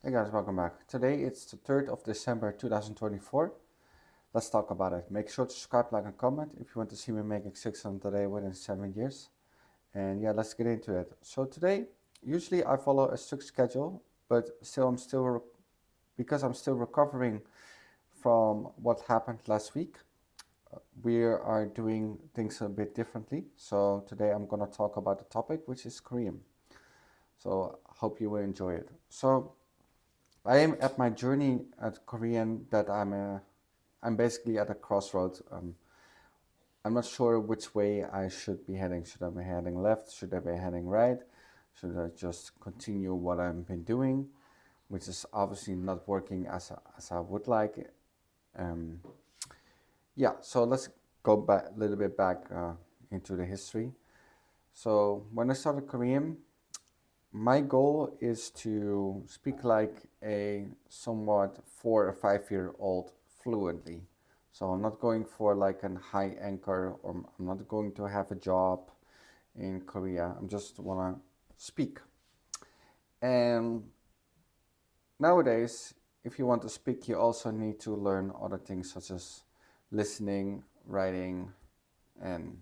Hey guys, welcome back. Today it's the 3rd of December 2024. Let's talk about it. Make sure to subscribe, like, and comment if you want to see me making 600 today within 7 years. And yeah, let's get into it. So today, usually I follow a strict schedule, but because I'm still recovering from what happened last week, we are doing things a bit differently. So today I'm gonna talk about the topic, which is Korean. So hope you will enjoy it. So I am at my journey at Korean that I'm basically at a crossroads. I'm not sure which way I should be heading. Should I be heading left? Should I be heading right? Should I just continue what I've been doing, which is obviously not working as I would like? Um, yeah, so let's go back a little bit back into the history. So when I started Korean, my goal is to speak like a somewhat 4 or 5 year old fluently. So I'm not going for like a high anchor, or I'm not going to have a job in Korea. I just want to speak. And nowadays, if you want to speak, you also need to learn other things such as listening, writing, and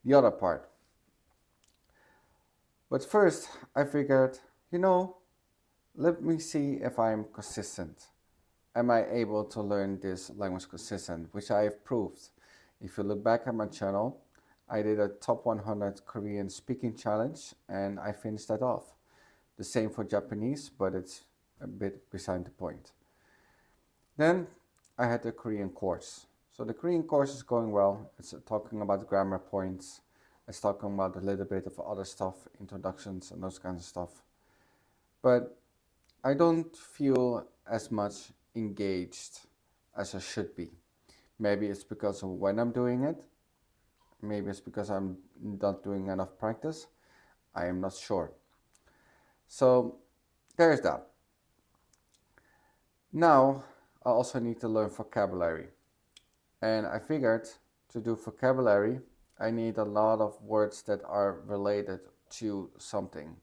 the other part. But first, I figured, you know, let me see if I'm consistent. Am I able to learn this language consistent, which I have proved. If you look back at my channel, I did a top 100 Korean speaking challenge and I finished that off. The same for Japanese, but it's a bit beside the point. Then I had the Korean course. So the Korean course is going well. It's talking about grammar points. It's talking about a little bit of other stuff, introductions and those kinds of stuff. But I don't feel as much engaged as I should be. Maybe it's because of when I'm doing it. Maybe it's because I'm not doing enough practice. I am not sure. So there's that. Now I also need to learn vocabulary. And I figured to do vocabulary, I need a lot of words that are related to something.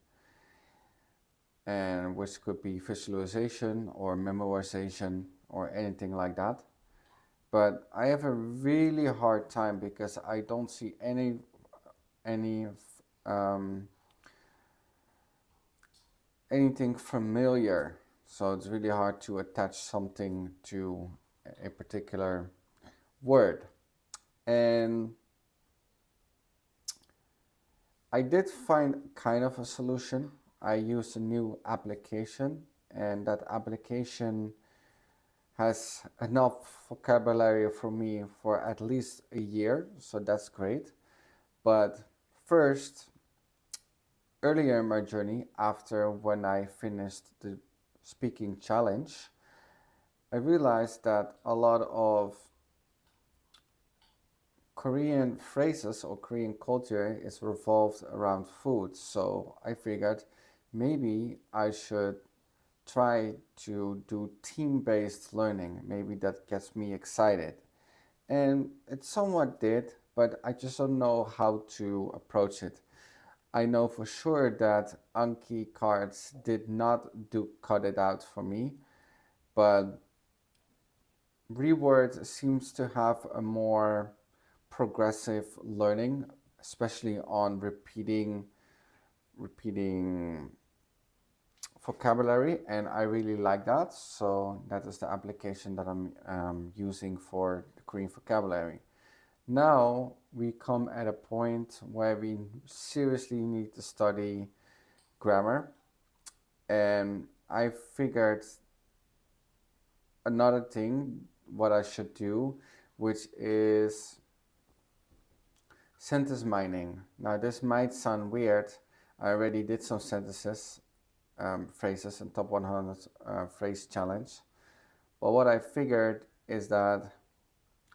And which could be visualization or memorization or anything like that. But I have a really hard time because I don't see any um, anything familiar. So it's really hard to attach something to a particular word. And I did find kind of a solution. I used a new application, and that application has enough vocabulary for me for at least a year, so that's great. But first, earlier in my journey, after when I finished the speaking challenge, I realized that a lot of Korean phrases or Korean culture is revolved around food. So I figured maybe I should try to do team-based learning. Maybe that gets me excited. And it somewhat did, but I just don't know how to approach it. I know for sure that Anki cards did not cut it out for me, but Reword seems to have a more progressive learning, especially on repeating vocabulary, and I really like that. So that is the application that I'm using for the Korean vocabulary. Now we come at a point where we seriously need to study grammar, and I figured another thing what I should do, which is sentence mining. Now this might sound weird. I already did some sentences, phrases in top 100 phrase challenge. But what I figured is that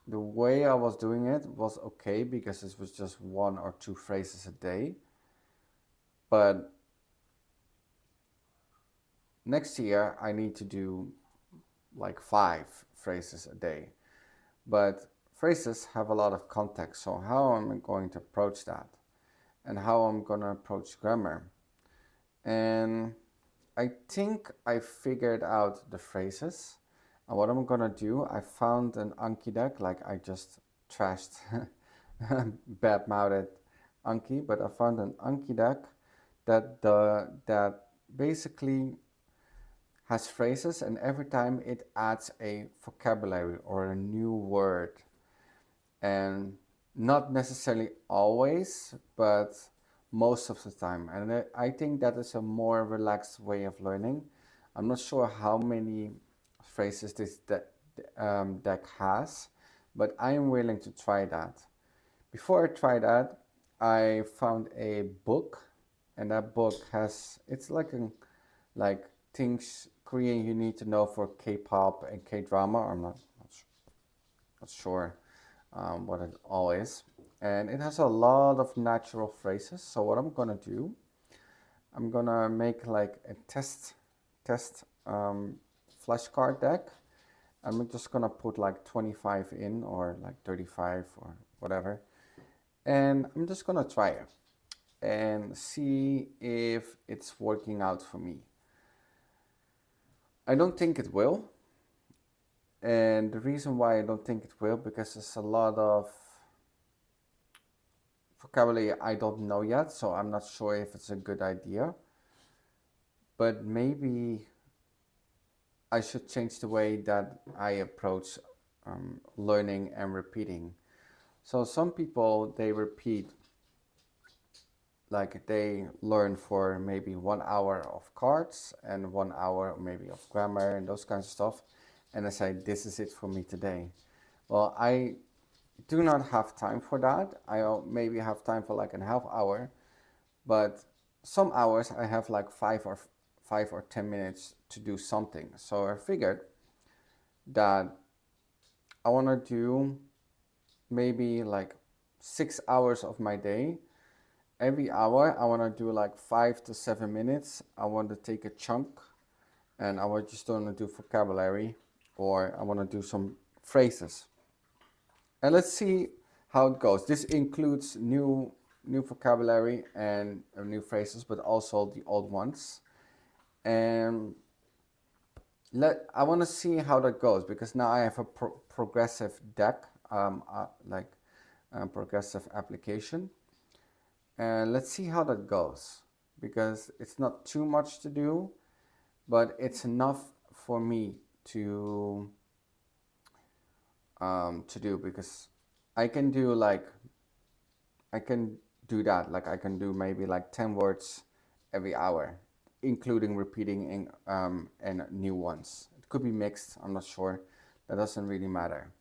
the way I was doing it was okay because it was just 1 or 2 phrases a day. But next year I need to do like 5 phrases a day. But phrases have a lot of context, so how am I going to approach that? And how I'm going to approach grammar? And I think I figured out the phrases. And what I'm gonna do, I found an Anki deck, like I just trashed bad-mouthed Anki, but I found an Anki deck that basically has phrases, and every time it adds a vocabulary or a new word, and not necessarily always, but most of the time. And I think that is a more relaxed way of learning. I'm not sure how many phrases this deck has, but I am willing to try that. Before I try that, I found a book, and that book has, it's like things Korean you need to know for K-pop and K-drama. I'm not sure what it all is. And it has a lot of natural phrases. So what I'm gonna do, I'm gonna make like a test flashcard deck. I'm just gonna put like 25 in, or like 35 or whatever. And I'm just gonna try it and see if it's working out for me. I don't think it will. And the reason why I don't think it will, because there's a lot of vocabulary I don't know yet, so I'm not sure if it's a good idea. But maybe I should change the way that I approach learning and repeating. So some people, they repeat, like they learn for maybe 1 hour of cards and 1 hour maybe of grammar and those kinds of stuff. And I say, this is it for me today. Well, I do not have time for that. I maybe have time for like a half hour, but some hours I have like 5 or 10 minutes to do something. So I figured that I want to do maybe like 6 hours of my day. Every hour I want to do like 5 to 7 minutes. I want to take a chunk, and I was just want to do vocabulary, or I want to do some phrases. And let's see how it goes. This includes new vocabulary and new phrases, but also the old ones. And I want to see how that goes, because now I have a progressive deck, progressive application. And let's see how that goes, because it's not too much to do, but it's enough for me to do, because I can do that. Like I can do maybe like 10 words every hour, including repeating and new ones. It could be mixed, I'm not sure. That doesn't really matter.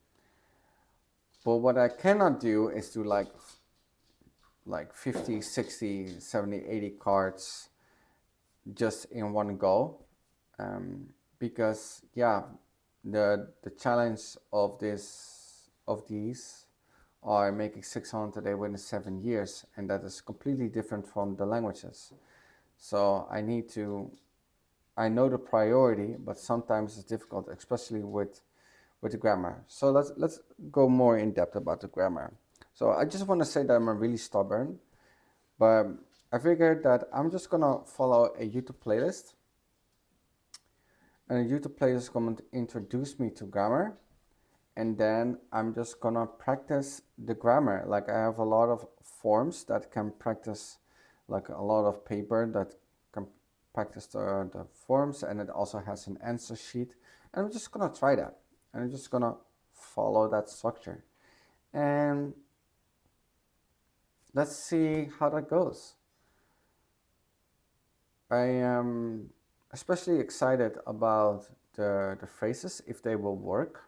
But what I cannot do is do like 50, 60, 70, 80 cards just in one go. Because yeah, the challenge of these are making 600 today within 7 years, and that is completely different from the languages. So I know the priority, but sometimes it's difficult, especially with the grammar. So let's go more in depth about the grammar. So I just want to say that I'm really stubborn, but I figured that I'm just gonna follow a YouTube playlist. And a YouTube playlist is going to introduce me to grammar, and then I'm just gonna practice the grammar. Like I have a lot of forms that can practice, like a lot of paper that can practice the forms, and it also has an answer sheet. And I'm just gonna try that, and I'm just gonna follow that structure, and let's see how that goes. I am especially excited about the phrases, if they will work,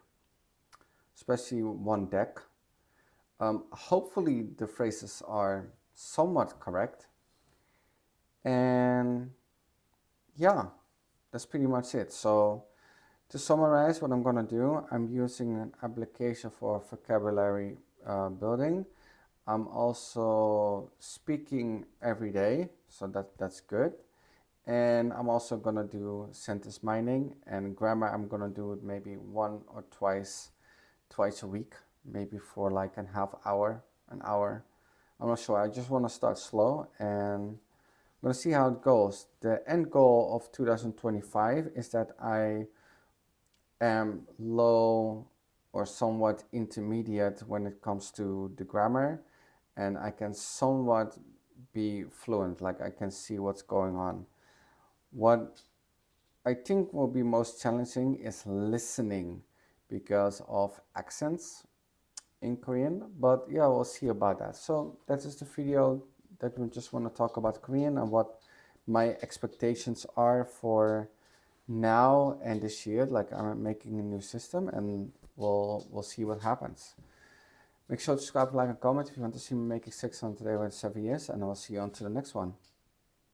especially one deck. Hopefully the phrases are somewhat correct. And yeah, that's pretty much it. So to summarize what I'm gonna do, I'm using an application for vocabulary building. I'm also speaking every day, so that's good. And I'm also gonna do sentence mining, and grammar I'm gonna do it maybe one or twice a week, maybe for like a half hour, an hour. I'm not sure. I just want to start slow and going to see how it goes. The end goal of 2025 is that I am low or somewhat intermediate when it comes to the grammar, and I can somewhat be fluent, like I can see what's going on. What I think will be most challenging is listening because of accents in Korean, but yeah, we'll see about that. So that is the video that we just want to talk about Korean and what my expectations are for now and this year. Like, I'm making a new system, and we'll see what happens. Make sure to subscribe, like, and comment if you want to see me making 600 today within 7 years, and I'll see you on to the next one.